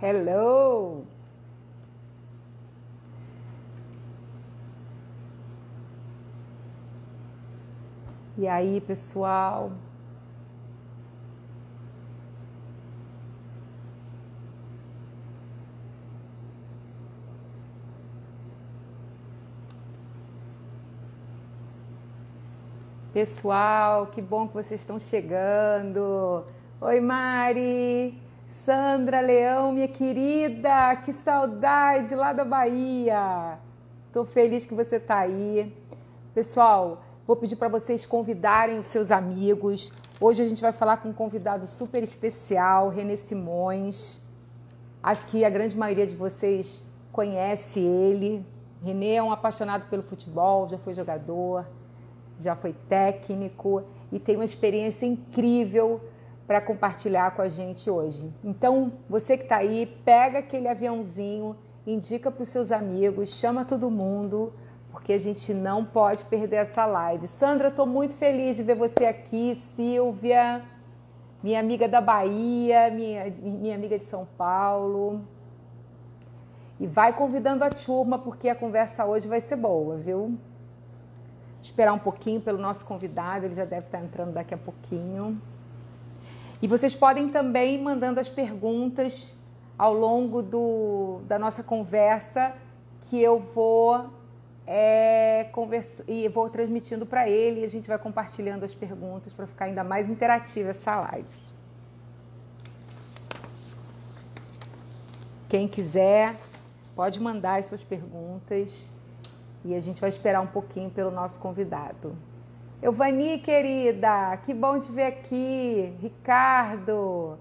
Hello! E aí, pessoal? Pessoal, que bom que vocês estão chegando. Oi, Mari, Sandra Leão, minha querida, que saudade lá da Bahia. Tô feliz que você tá aí. Pessoal, vou pedir para vocês convidarem os seus amigos. Hoje a gente vai falar com um convidado super especial, René Simões. Acho que a grande maioria de vocês conhece ele. René é um apaixonado pelo futebol, já foi jogador, já foi técnico e tem uma experiência incrível para compartilhar com a gente hoje. Então, você que está aí, pega aquele aviãozinho, indica para os seus amigos, chama todo mundo, porque a gente não pode perder essa live. Sandra, estou muito feliz de ver você aqui. Silvia, minha amiga da Bahia, minha amiga de São Paulo. E vai convidando a turma, porque a conversa hoje vai ser boa, viu? Esperar um pouquinho pelo nosso convidado, ele já deve estar entrando daqui a pouquinho. E vocês podem também ir mandando as perguntas ao longo da nossa conversa, que eu vou e vou transmitindo para ele, e a gente vai compartilhando as perguntas para ficar ainda mais interativa essa live. Quem quiser, pode mandar as suas perguntas. E a gente vai esperar um pouquinho pelo nosso convidado. Euvani, querida, que bom te ver aqui. Ricardo,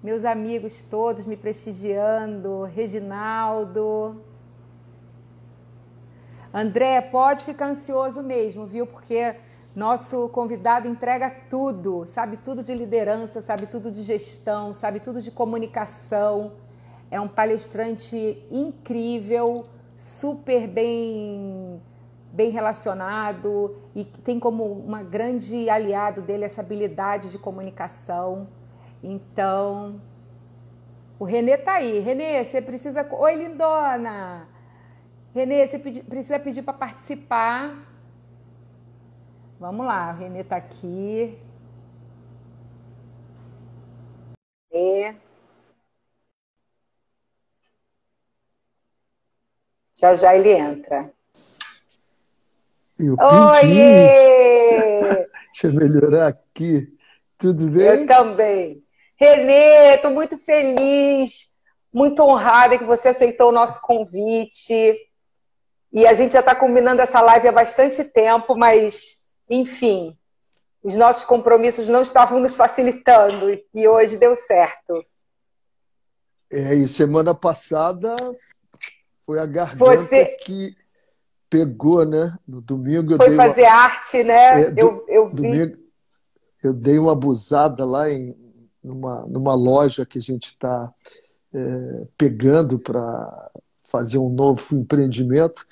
meus amigos todos me prestigiando. Reginaldo. André, pode ficar ansioso mesmo, viu? Porque nosso convidado entrega tudo. Sabe tudo de liderança, sabe tudo de gestão, sabe tudo de comunicação. É um palestrante incrível, super bem relacionado e tem como uma grande aliado dele essa habilidade de comunicação. Então, o René tá aí. René, você precisa... Oi, lindona! René, você precisa pedir para participar. Vamos lá, o René tá aqui. Já já ele entra. Eu pintinho. Oiê! Deixa eu melhorar aqui. Tudo bem? Eu também. Renê, estou muito feliz, muito honrada que você aceitou o nosso convite. E a gente já está combinando essa live há bastante tempo, mas, enfim, os nossos compromissos não estavam nos facilitando e hoje deu certo. E semana passada foi a garganta que pegou, né? No domingo foi fazer arte, né? Eu vi. Domingo eu dei uma abusada lá numa loja que a gente está pegando para fazer um novo empreendimento.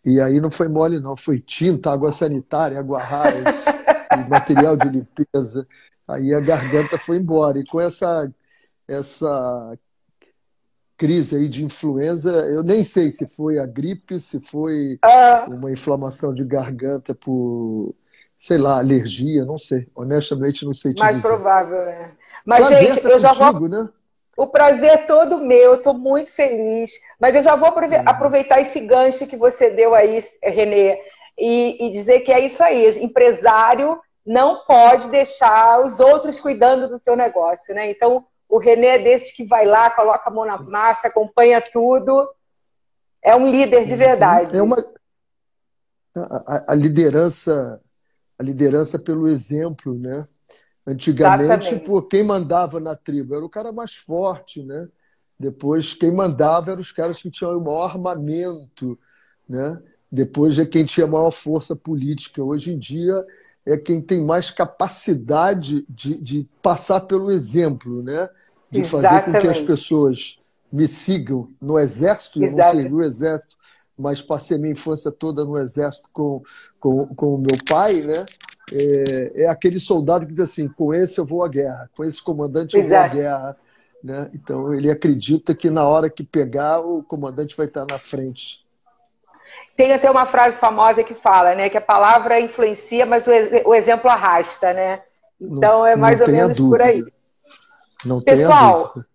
E aí não foi mole, não. Foi tinta, água sanitária, água raiz, e material de limpeza. Aí a garganta foi embora. E com essa crise aí de influenza, eu nem sei se foi a gripe, se foi uma inflamação de garganta por, sei lá, alergia, não sei. Honestamente, não sei te Mais dizer. provável, né? Mas, prazer gente, tá eu já contigo, vou... né? O prazer é todo meu, eu estou muito feliz. Mas eu já vou aproveitar esse gancho que você deu aí, Renê, e dizer que é isso aí. Empresário não pode deixar os outros cuidando do seu negócio, né? Então, o Renê é desses que vai lá, coloca a mão na massa, acompanha tudo. É um líder de verdade. A liderança pelo exemplo, né? Antigamente, Exatamente. quem mandava na tribo era o cara mais forte, né? Depois, quem mandava eram os caras que tinham o maior armamento, né? Depois é quem tinha maior força política. Hoje em dia é quem tem mais capacidade de passar pelo exemplo, né? De fazer com que as Exatamente. pessoas me sigam no exército. Eu não servi o exército, mas passei minha infância toda no exército com o meu pai, né? É aquele soldado que diz assim: com esse eu vou à guerra, com esse comandante eu vou à guerra. né? Então, ele acredita que na hora que pegar, o comandante vai estar na frente. Tem até uma frase famosa que fala, né, que a palavra influencia, mas o exemplo arrasta, né? Não, Então é não mais ou tenha menos por aí. dúvida. Não tenha Pessoal, dúvida.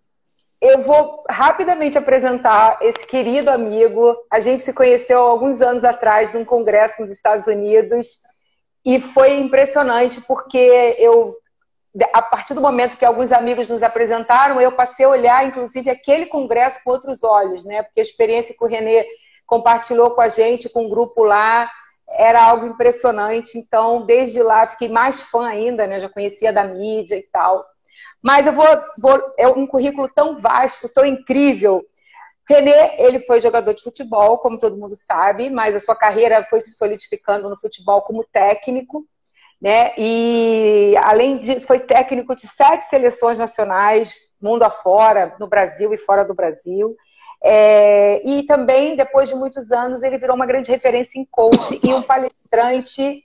eu vou rapidamente apresentar esse querido amigo. A gente se conheceu há alguns anos atrás num congresso nos Estados Unidos e foi impressionante porque a partir do momento que alguns amigos nos apresentaram, eu passei a olhar, inclusive, aquele congresso com outros olhos, né? Porque a experiência que o René compartilhou com a gente, com o grupo lá, era algo impressionante. Então, desde lá, fiquei mais fã ainda, né? Já conhecia da mídia e tal. Mas é um currículo tão vasto, tão incrível. René, ele foi jogador de futebol, como todo mundo sabe, mas a sua carreira foi se solidificando no futebol como técnico, né? E, além disso, foi técnico de 7 seleções nacionais, mundo afora, no Brasil e fora do Brasil. E também, depois de muitos anos, ele virou uma grande referência em coach e um palestrante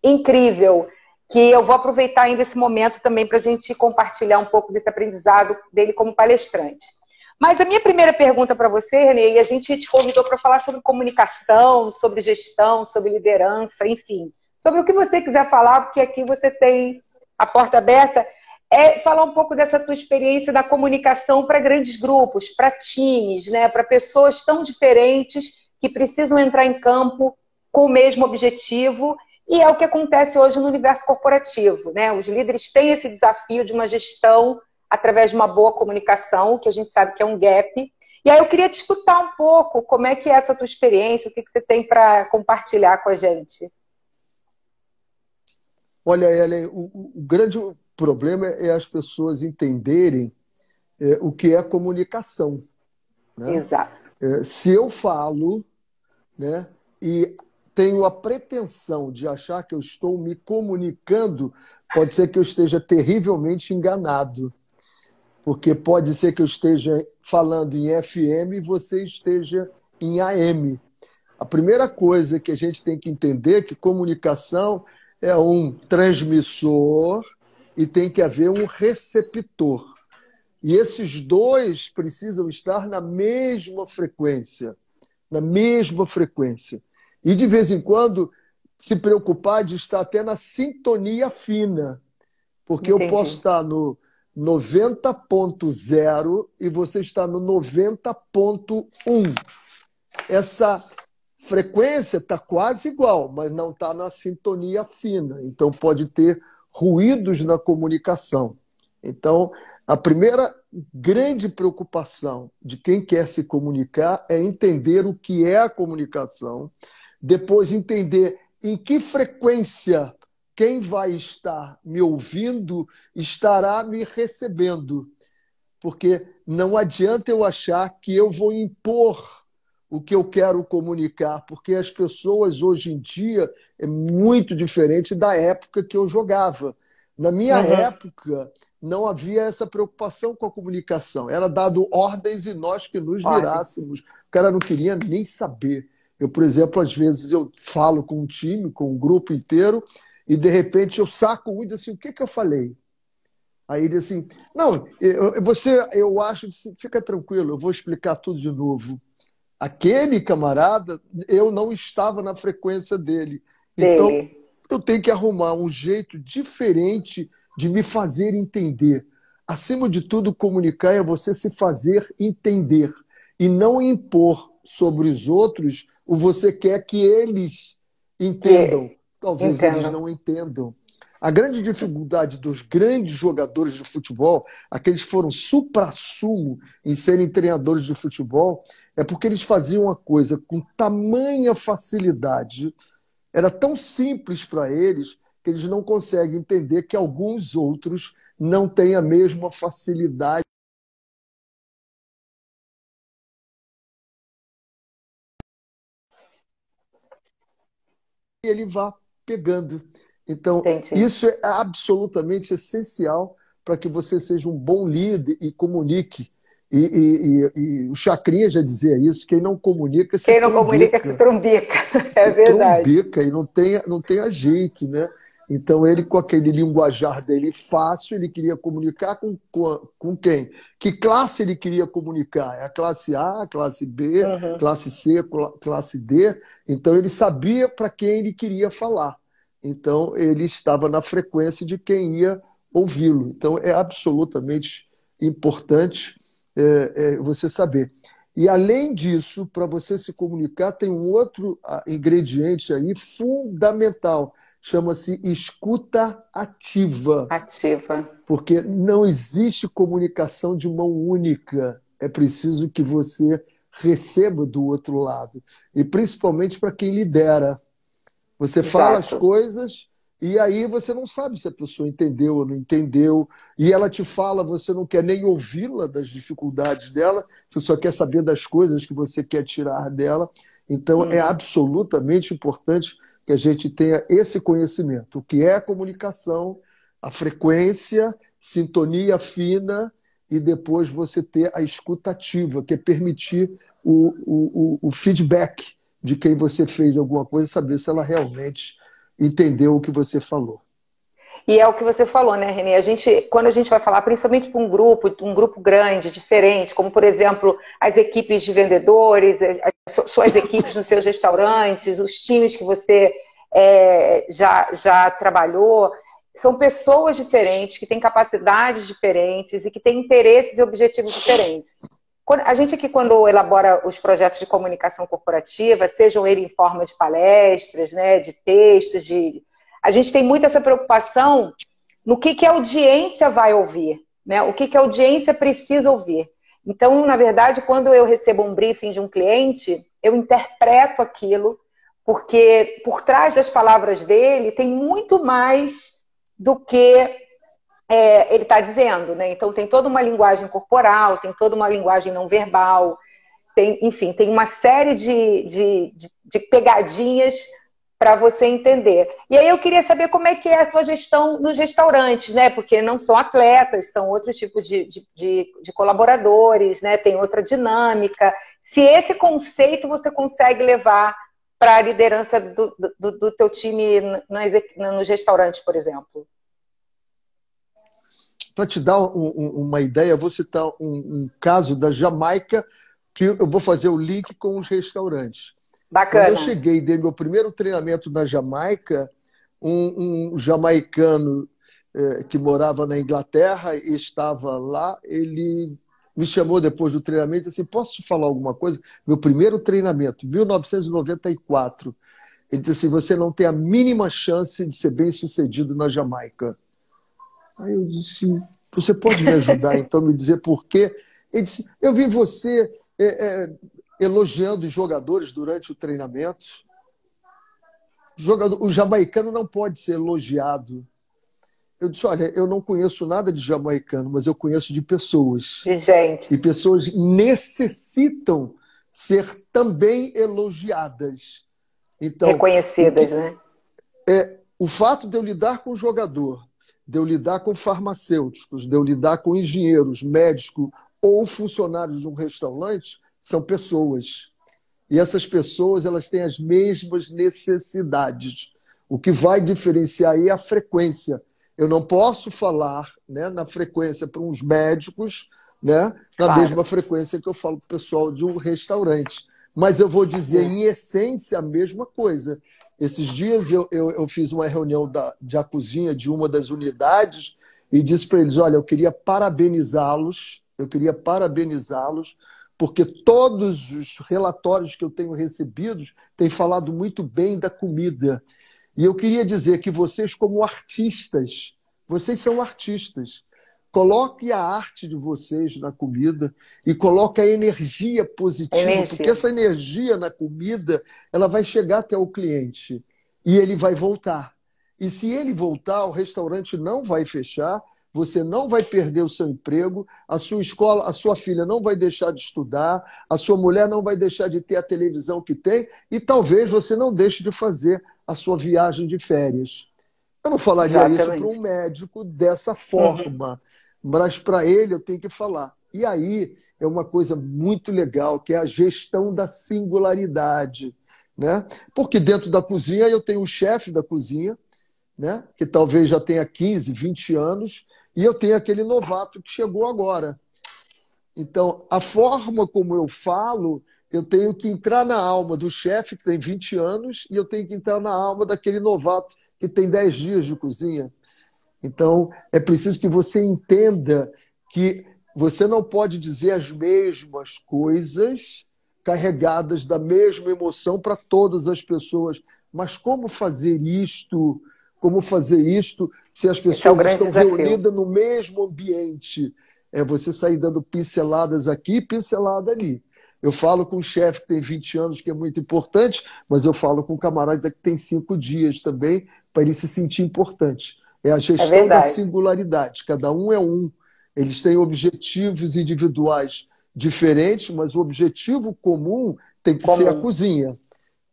incrível, que eu vou aproveitar ainda esse momento também para a gente compartilhar um pouco desse aprendizado dele como palestrante. Mas a minha primeira pergunta para você, René, e a gente te convidou para falar sobre comunicação, sobre gestão, sobre liderança, enfim, sobre o que você quiser falar, porque aqui você tem a porta aberta, é falar um pouco dessa tua experiência da comunicação para grandes grupos, para times, né, para pessoas tão diferentes que precisam entrar em campo com o mesmo objetivo, e é o que acontece hoje no universo corporativo, né? Os líderes têm esse desafio de uma gestão através de uma boa comunicação, que a gente sabe que é um gap. E aí eu queria te escutar um pouco como é que é essa tua experiência, o que você tem para compartilhar com a gente. Olha, Ellen, o grande problema é as pessoas entenderem o que é comunicação, né? Exato. Se eu falo, né, e tenho a pretensão de achar que eu estou me comunicando, pode ser que eu esteja terrivelmente enganado. Porque pode ser que eu esteja falando em FM e você esteja em AM. A primeira coisa que a gente tem que entender é que comunicação é um transmissor e tem que haver um receptor. E esses dois precisam estar na mesma frequência. Na mesma frequência. E, de vez em quando, se preocupar de estar até na sintonia fina. Porque Entendi. eu posso estar no 90.0 e você está no 90.1. Essa frequência está quase igual, mas não está na sintonia fina. Então, pode ter ruídos na comunicação. Então, a primeira grande preocupação de quem quer se comunicar é entender o que é a comunicação, depois entender em que frequência quem vai estar me ouvindo estará me recebendo. Porque não adianta eu achar que eu vou impor o que eu quero comunicar, porque as pessoas hoje em dia é muito diferente da época que eu jogava. Na minha época, não havia essa preocupação com a comunicação. Era dado ordens e nós que nos virássemos. O cara não queria nem saber. Eu, por exemplo, às vezes eu falo com um time, com um grupo inteiro, e de repente eu saco um e diz assim, o que eu falei? Aí ele diz assim, não, eu acho que fica tranquilo, eu vou explicar tudo de novo. Aquele camarada, eu não estava na frequência dele. Então, eu tenho que arrumar um jeito diferente de me fazer entender. Acima de tudo, comunicar é você se fazer entender e não impor sobre os outros o você quer que eles entendam. Talvez eles não entendam. A grande dificuldade dos grandes jogadores de futebol, aqueles que foram suprassumo em serem treinadores de futebol, é porque eles faziam uma coisa com tamanha facilidade, era tão simples para eles, que eles não conseguem entender que alguns outros não têm a mesma facilidade. E ele vá pegando. Então, isso é absolutamente essencial para que você seja um bom líder e comunique. E o Chacrinha já dizia isso, quem não comunica se trombica. Quem não comunica se trombica, é verdade. Trombica, e não tem a jeito, né? Então, ele, com aquele linguajar dele fácil, ele queria comunicar com quem? Que classe ele queria comunicar? É a classe A, a classe B, Uhum. classe C, classe D. Então, ele sabia para quem ele queria falar. Então, ele estava na frequência de quem ia ouvi-lo. Então, é absolutamente importante você saber. E, além disso, para você se comunicar, tem um outro ingrediente aí fundamental, chama-se escuta ativa, Ativa. porque não existe comunicação de mão única. É preciso que você receba do outro lado, e principalmente para quem lidera. Você fala as Exato. coisas e aí você não sabe se a pessoa entendeu ou não entendeu. E ela te fala, você não quer nem ouvi-la das dificuldades dela, você só quer saber das coisas que você quer tirar dela. Então é Uhum. absolutamente importante que a gente tenha esse conhecimento. O que é a comunicação, a frequência, sintonia fina e depois você ter a escuta ativa, que é permitir o feedback de quem você fez alguma coisa, saber se ela realmente entendeu o que você falou. E é o que você falou, né, Renê? Quando a gente vai falar, principalmente para um grupo grande, diferente, como, por exemplo, as equipes de vendedores, as suas equipes nos seus restaurantes, os times que você já trabalhou, são pessoas diferentes, que têm capacidades diferentes e que têm interesses e objetivos diferentes. A gente aqui, quando elabora os projetos de comunicação corporativa, sejam eles em forma de palestras, né, de textos, a gente tem muito essa preocupação no que a audiência vai ouvir, né? O que a audiência precisa ouvir. Então, na verdade, quando eu recebo um briefing de um cliente, eu interpreto aquilo, porque por trás das palavras dele tem muito mais do que ele está dizendo, né? Então tem toda uma linguagem corporal, tem toda uma linguagem não verbal, enfim, tem uma série de pegadinhas para você entender. E aí eu queria saber como é que é a tua gestão nos restaurantes, né? Porque não são atletas, são outro tipo de colaboradores, né? Tem outra dinâmica. Se esse conceito você consegue levar para a liderança do teu time nos restaurantes, por exemplo. Para te dar uma ideia, eu vou citar um caso da Jamaica, que eu vou fazer o link com os restaurantes. Quando eu Bacana. cheguei e dei meu primeiro treinamento na Jamaica, um jamaicano que morava na Inglaterra e estava lá, ele me chamou depois do treinamento e disse assim, posso te falar alguma coisa? Meu primeiro treinamento, 1994. Ele disse assim, você não tem a mínima chance de ser bem-sucedido na Jamaica. Aí eu disse, você pode me ajudar, então, me dizer por quê? Ele disse, eu vi você elogiando os jogadores durante o treinamento. O jamaicano não pode ser elogiado. Eu disse, olha, eu não conheço nada de jamaicano, mas eu conheço de pessoas. De gente. E pessoas necessitam ser também elogiadas. Então, Reconhecidas, né? o fato de eu lidar com o jogador, de eu lidar com farmacêuticos, de eu lidar com engenheiros, médicos ou funcionários de um restaurante, são pessoas. E essas pessoas elas têm as mesmas necessidades. O que vai diferenciar aí é a frequência. Eu não posso falar, né, na frequência para uns médicos, né, na Claro. mesma frequência que eu falo para o pessoal de um restaurante. Mas eu vou dizer, em essência, a mesma coisa. Esses dias eu fiz uma reunião de a cozinha de uma das unidades e disse para eles, olha, eu queria parabenizá-los, porque todos os relatórios que eu tenho recebidos têm falado muito bem da comida. E eu queria dizer que vocês, como artistas, vocês são artistas. Coloque a arte de vocês na comida e coloque a energia positiva, porque Energia. essa energia na comida ela vai chegar até o cliente e ele vai voltar. E se ele voltar, o restaurante não vai fechar, você não vai perder o seu emprego, a sua escola, a sua filha não vai deixar de estudar, a sua mulher não vai deixar de ter a televisão que tem e talvez você não deixe de fazer a sua viagem de férias. Eu não falaria isso para um Exatamente. médico dessa Uhum. forma, mas para ele eu tenho que falar. E aí é uma coisa muito legal, que é a gestão da singularidade, né? Porque dentro da cozinha eu tenho o chefe da cozinha, né? Que talvez já tenha 15, 20 anos, e eu tenho aquele novato que chegou agora. Então, a forma como eu falo, eu tenho que entrar na alma do chefe que tem 20 anos e eu tenho que entrar na alma daquele novato que tem 10 dias de cozinha. Então, é preciso que você entenda que você não pode dizer as mesmas coisas carregadas da mesma emoção para todas as pessoas. Mas como fazer isto? Como fazer isto se as Esse é o pessoas grande estão desafio. reunidas no mesmo ambiente? É você sair dando pinceladas aqui, pincelada ali. Eu falo com um chefe que tem 20 anos, que é muito importante, mas eu falo com um camarada que tem 5 dias também, para ele se sentir importante. É a É gestão da verdade. singularidade. Cada um é um. Eles têm objetivos individuais diferentes, mas o objetivo comum tem que ser a Comum. cozinha,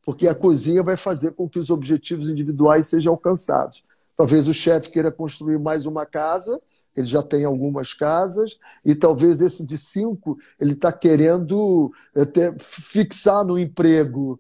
porque a cozinha vai fazer com que os objetivos individuais sejam alcançados. Talvez o chefe queira construir mais uma casa, ele já tem algumas casas, e talvez esse de 5 ele está querendo fixar no emprego,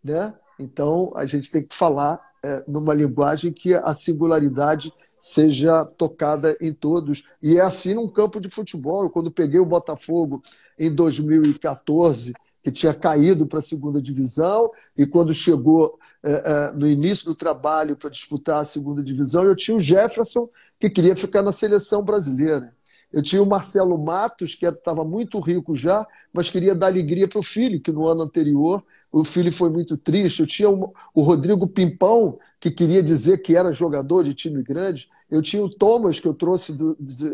né? Então, a gente tem que falar numa linguagem que a singularidade seja tocada em todos. E é assim num campo de futebol. Eu, quando peguei o Botafogo em 2014, que tinha caído para a segunda divisão, e quando chegou no início do trabalho para disputar a segunda divisão, eu tinha o Jefferson, que queria ficar na sseleção brasileira. Eu tinha o Marcelo Matos, que estava muito rico já, mas queria dar alegria para o filho, que no ano anterior o filho foi muito triste. Eu tinha o Rodrigo Pimpão, que queria dizer que era jogador de time grande. Eu tinha o Thomas, que eu trouxe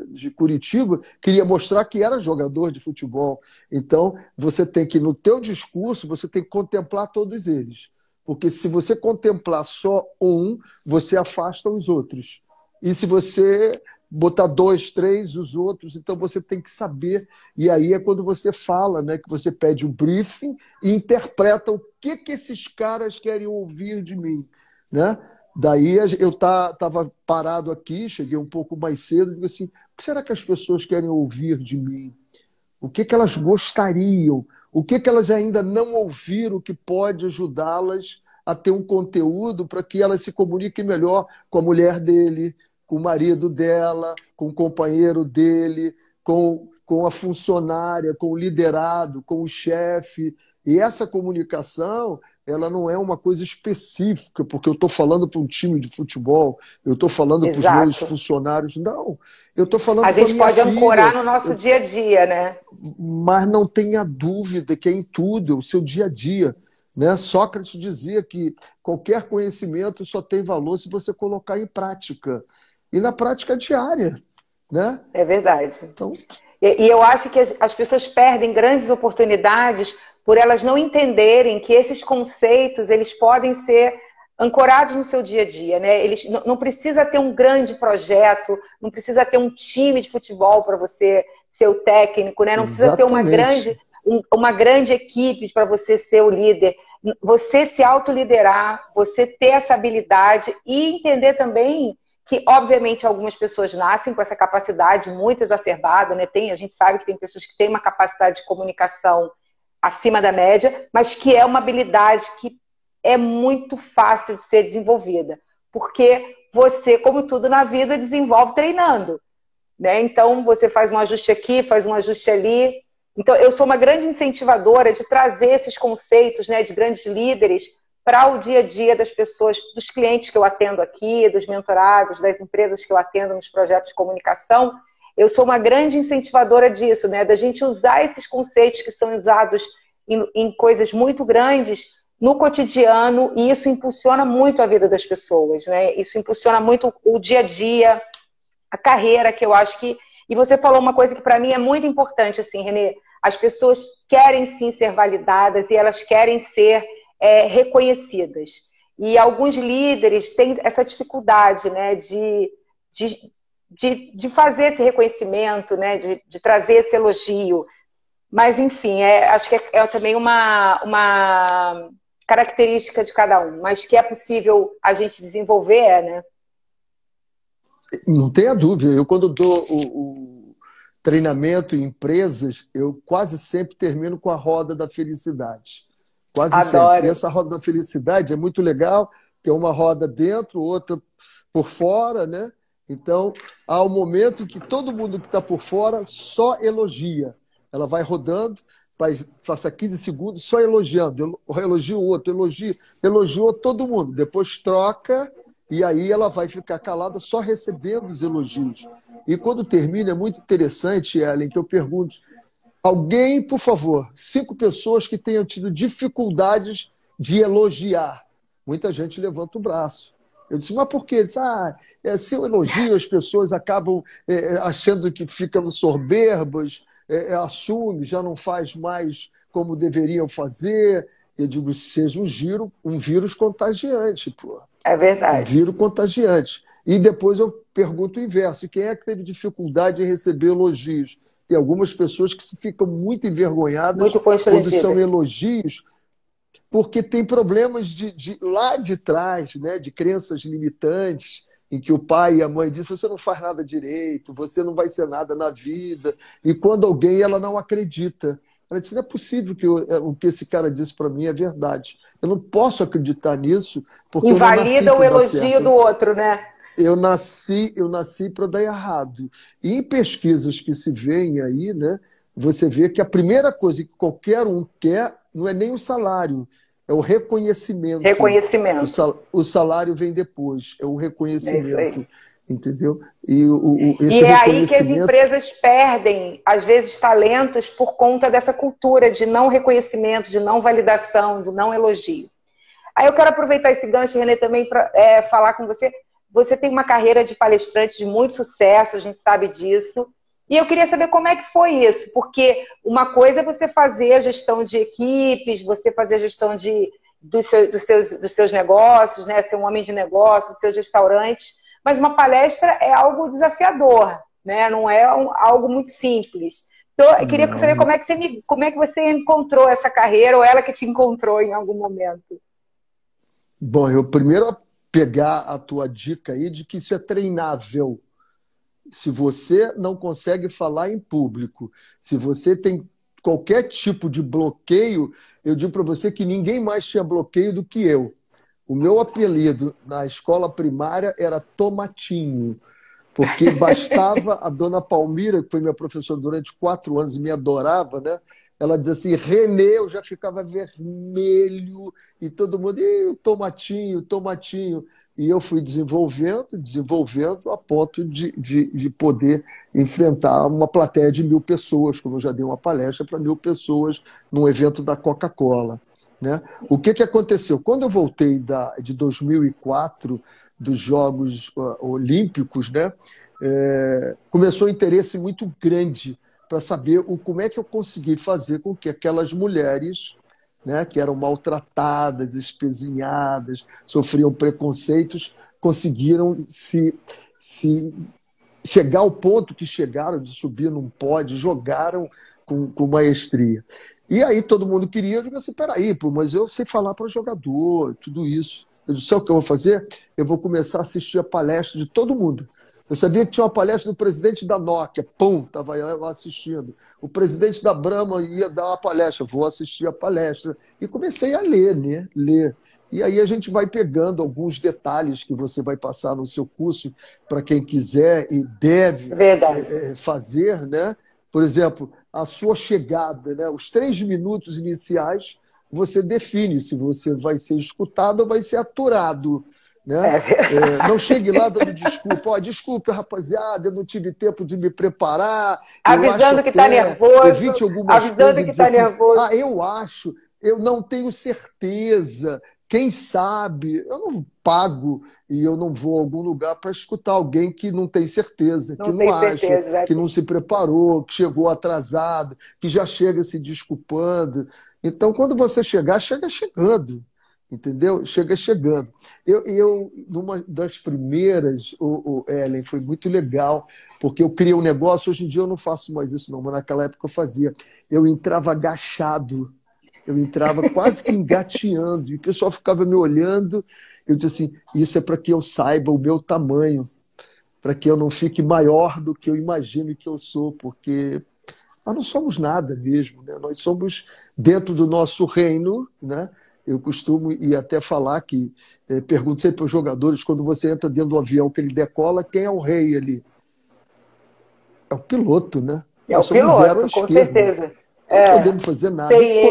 de Curitiba, queria mostrar que era jogador de futebol. Então, você tem que, no teu discurso, você tem que contemplar todos eles. Porque se você contemplar só um, você afasta os outros. E se você botar 2, 3, os outros, então você tem que saber. E aí é quando você fala, né, que você pede um briefing e interpreta o que esses caras querem ouvir de mim, né? Daí eu estava parado aqui, cheguei um pouco mais cedo, e digo assim, o que será que as pessoas querem ouvir de mim? O que elas gostariam? O que elas ainda não ouviram que pode ajudá-las a ter um conteúdo para que elas se comuniquem melhor com a mulher dele, com o marido dela, com o companheiro dele, com a funcionária, com o liderado, com o chefe. E essa comunicação, ela não é uma coisa específica, porque eu estou falando para um time de futebol, eu estou falando para os meus Exato. funcionários. Não, eu estou A falando com a gente minha pode ancorar filha. no nosso dia a dia, né? Mas não tenha dúvida que é em tudo, é o seu dia a dia. Né? Sócrates dizia que qualquer conhecimento só tem valor se você colocar em prática. E na prática diária. Né? É verdade. Então, E eu acho que as pessoas perdem grandes oportunidades por elas não entenderem que esses conceitos eles podem ser ancorados no seu dia a dia, né? Eles não precisa ter um grande projeto, não precisa ter um time de futebol para você ser o técnico, né? Não precisa ter exatamente. uma grande equipe para você ser o líder. Você se autoliderar, você ter essa habilidade e entender também que, obviamente, algumas pessoas nascem com essa capacidade muito exacerbada, né? A gente sabe que tem pessoas que têm uma capacidade de comunicação acima da média, mas que é uma habilidade que é muito fácil de ser desenvolvida. Porque você, como tudo na vida, desenvolve treinando, né? Então, você faz um ajuste aqui, faz um ajuste ali. Então, eu sou uma grande incentivadora de trazer esses conceitos, né, de grandes líderes para o dia a dia das pessoas, dos clientes que eu atendo aqui, dos mentorados, das empresas que eu atendo nos projetos de comunicação. Eu sou uma grande incentivadora disso, né? Da gente usar esses conceitos que são usados em coisas muito grandes no cotidiano, e isso impulsiona muito a vida das pessoas, né? Isso impulsiona muito o dia a dia, a carreira, que eu acho que... E você falou uma coisa que para mim é muito importante, assim, Renê. As pessoas querem sim ser validadas e elas querem ser reconhecidas. E alguns líderes têm essa dificuldade, né, de fazer esse reconhecimento, né, de trazer esse elogio. Mas, enfim, acho que é também uma característica de cada um, mas que é possível a gente desenvolver, né? Não tenha dúvida. Eu, quando dou o treinamento em empresas, eu quase sempre termino com a roda da felicidade. Quase sempre. E Adoro. essa roda da felicidade é muito legal, que é uma roda dentro, outra por fora, né? Então, há um momento que todo mundo que está por fora só elogia. Ela vai rodando, passa 15 segundos só elogiando. Elogia o outro, elogiou todo mundo. Depois troca e aí ela vai ficar calada só recebendo os elogios. E quando termina, é muito interessante, Ellen, que eu pergunto: alguém, por favor, 5 pessoas que tenham tido dificuldades de elogiar. Muita gente levanta o braço. Eu disse, mas por quê? Ele disse, se eu elogio, as pessoas acabam achando que ficam soberbas, assume, já não faz mais como deveriam fazer. Eu digo, seja um vírus contagiante, pô. É Um verdade. vírus contagiante. E depois eu pergunto o inverso, quem é que teve dificuldade em receber elogios? Tem algumas pessoas que ficam muito envergonhadas Muito quando são constrangidas. elogios, porque tem problemas lá de trás, né, de crenças limitantes, em que o pai e a mãe dizem, você não faz nada direito, você não vai ser nada na vida. E quando alguém, ela não acredita. Ela diz, não é possível que o que esse cara disse para mim é verdade. Eu não posso acreditar nisso, porque eu não nasci Invalida o para dar elogio do certo. outro, né? Eu nasci para dar errado. E em pesquisas que se veem aí, né, você vê que a primeira coisa que qualquer um quer não é nem o salário, é o reconhecimento. Reconhecimento. O salário vem depois, é o É isso aí. reconhecimento, entendeu? E E esse é aí que as reconhecimento. empresas perdem, às vezes, talentos por conta dessa cultura de não reconhecimento, de não validação, de não elogio. Aí eu quero aproveitar esse gancho, Renê, também para falar com você. Você tem uma carreira de palestrante de muito sucesso, a gente sabe disso. E eu queria saber como é que foi isso, porque uma coisa é você fazer a gestão de equipes, você fazer a gestão dos seus negócios, né? Ser um homem de negócios, dos seus restaurantes, mas uma palestra é algo desafiador, né? Não é algo muito simples. Então, eu queria saber Não. como é que você encontrou essa carreira, ou ela que te encontrou em algum momento. Bom, eu primeiro pegar a tua dica aí de que isso é treinável. Se você não consegue falar em público, se você tem qualquer tipo de bloqueio, eu digo para você que ninguém mais tinha bloqueio do que eu. O meu apelido na escola primária era Tomatinho, porque bastava a dona Palmira, que foi minha professora durante 4 anos e me adorava, né? Ela dizia assim, Renê, eu já ficava vermelho, e todo mundo, tomatinho, tomatinho. E eu fui desenvolvendo, a ponto de poder enfrentar uma plateia de 1.000 pessoas, como eu já dei uma palestra para 1.000 pessoas num evento da Coca-Cola, né? O que aconteceu? Quando eu voltei de 2004, dos Jogos Olímpicos, né? Começou um interesse muito grande para saber como é que eu consegui fazer com que aquelas mulheres, né, que eram maltratadas, espezinhadas, sofriam preconceitos, conseguiram se chegar ao ponto que chegaram de subir num pódio, jogaram com maestria. E aí todo mundo queria, eu digo assim, peraí, pô, mas eu sei falar para jogador, tudo isso. Eu disse, sabe o que eu vou fazer? Eu vou começar a assistir a palestra de todo mundo. Eu sabia que tinha uma palestra do presidente da Nokia, pum, estava lá assistindo. O presidente da Brahma ia dar uma palestra, vou assistir a palestra. E comecei a ler, né? Ler. E aí a gente vai pegando alguns detalhes que você vai passar no seu curso para quem quiser e deve Verdade. fazer, né? Por exemplo, a sua chegada, né? Os 3 minutos iniciais, você define se você vai ser escutado ou vai ser aturado, né? É verdade. Não chegue lá dando desculpa. Desculpa, rapaziada, eu não tive tempo de me preparar. Eu acho Avisando que está até. nervoso, Evite algumas coisas avisando e que dizer está assim: nervoso. eu acho, eu não tenho certeza. Quem sabe? Eu não pago e eu não vou a algum lugar para escutar alguém que não tem certeza, que Não não tenho acha, certeza. que não se preparou, que chegou atrasado, que já chega se desculpando. Então, quando você chegar, chega chegando. Entendeu? Chega chegando. Numa das primeiras, Ellen, foi muito legal, porque eu criei um negócio. Hoje em dia eu não faço mais isso, não, mas naquela época eu fazia. Eu entrava agachado, eu entrava quase que engateando, e o pessoal ficava me olhando. Eu disse assim: isso é para que eu saiba o meu tamanho, para que eu não fique maior do que eu imagino que eu sou, porque nós não somos nada mesmo, né? Nós somos dentro do nosso reino, né? Eu costumo ir até falar que, pergunto sempre para os jogadores, quando você entra dentro do avião que ele decola, quem é o rei ali? É o piloto, né? É o Nós somos zero à piloto, com esquerda. certeza. Não É, podemos fazer nada. sem ele. E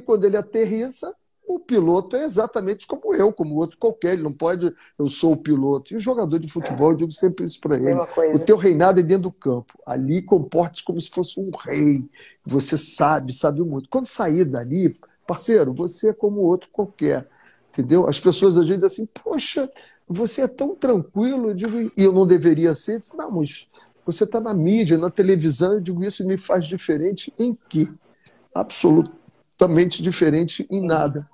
quando ele aterriza, o piloto é exatamente como eu, como outro qualquer. Ele não pode, eu sou o piloto. E o jogador de futebol, eu digo sempre isso para ele. Mesma O coisa. teu reinado é dentro do campo. Ali comporte-se como se fosse um rei. Você sabe muito. Quando sair dali, parceiro, você é como outro qualquer. Entendeu? As pessoas às vezes dizem assim, poxa, você é tão tranquilo. Eu digo, e eu não deveria ser? Eu disse, não, mas você está na mídia, na televisão. Eu digo, isso me faz diferente em quê? Absolutamente diferente em nada.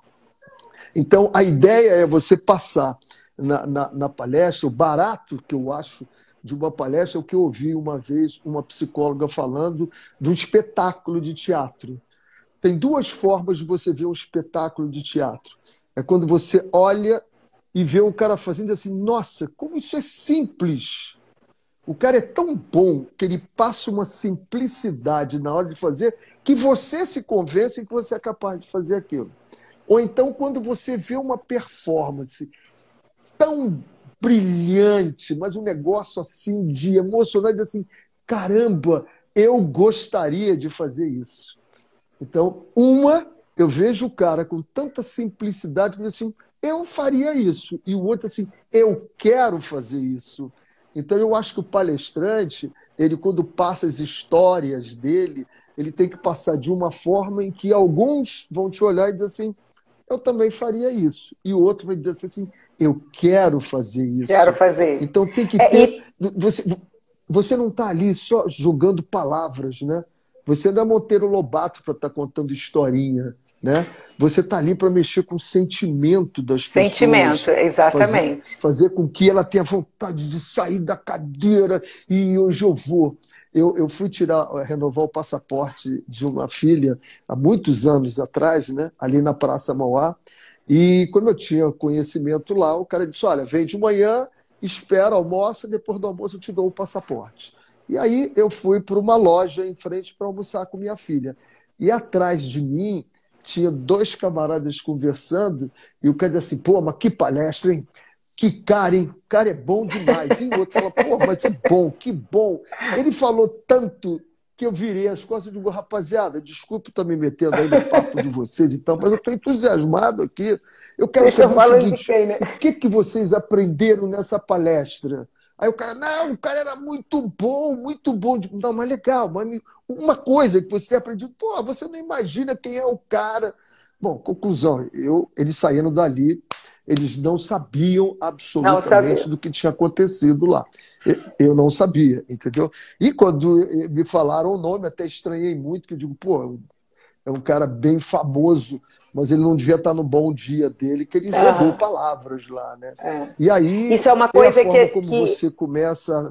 Então, a ideia é você passar na palestra, o barato que eu acho de uma palestra é o que eu ouvi uma vez uma psicóloga falando de um espetáculo de teatro. Tem duas formas de você ver um espetáculo de teatro. É quando você olha e vê o cara fazendo assim, nossa, como isso é simples. O cara é tão bom que ele passa uma simplicidade na hora de fazer que você se convence que você é capaz de fazer aquilo. Ou então, quando você vê uma performance tão brilhante, mas um negócio assim de emocionante, assim, caramba, eu gostaria de fazer isso. Então, eu vejo o cara com tanta simplicidade que assim, eu faria isso. E o outro assim, eu quero fazer isso. Então, eu acho que o palestrante, ele quando passa as histórias dele, ele tem que passar de uma forma em que alguns vão te olhar e dizer assim, eu também faria isso. E o outro vai dizer assim, eu quero fazer Quero isso. fazer isso. Então tem que É, ter. e Você não está ali só jogando palavras, né? Você não é Monteiro Lobato para estar contando historinha, né? Você está ali para mexer com o sentimento das sentimento, pessoas, exatamente. fazer com que ela tenha vontade de sair da cadeira e hoje eu vou. Eu fui renovar o passaporte de uma filha há muitos anos atrás, né? Ali na Praça Mauá. E como eu tinha conhecimento lá, o cara disse: olha, vem de manhã, espera, almoça, depois do almoço eu te dou o passaporte. E aí eu fui para uma loja em frente para almoçar com minha filha. E atrás de mim tinha dois camaradas conversando, e o cara disse assim, pô, mas que palestra, hein? Que cara, hein? O cara é bom demais. E o outro fala, pô, mas que bom, que bom. Ele falou tanto que eu virei as costas e digo, rapaziada, desculpe estar me metendo aí no papo de vocês e tal, mas eu estou entusiasmado aqui. Eu quero Vocês estão saber o falando de seguinte, quem, né? o que que vocês aprenderam nessa palestra? Aí o cara, não, o cara era muito bom, muito bom. Digo, não, mas legal, mas uma coisa que você tem aprendido, pô, você não imagina quem é o cara. Bom, conclusão, eles saíram dali, eles não sabiam Não absolutamente sabia. do que tinha acontecido lá. Eu não sabia, entendeu? E quando me falaram o nome, até estranhei muito, que eu digo, pô, é um cara bem famoso, mas ele não devia estar no bom dia dele, que ele jogou Aham, palavras lá, né? é. E aí Isso é uma é a coisa forma que, como que... você começa.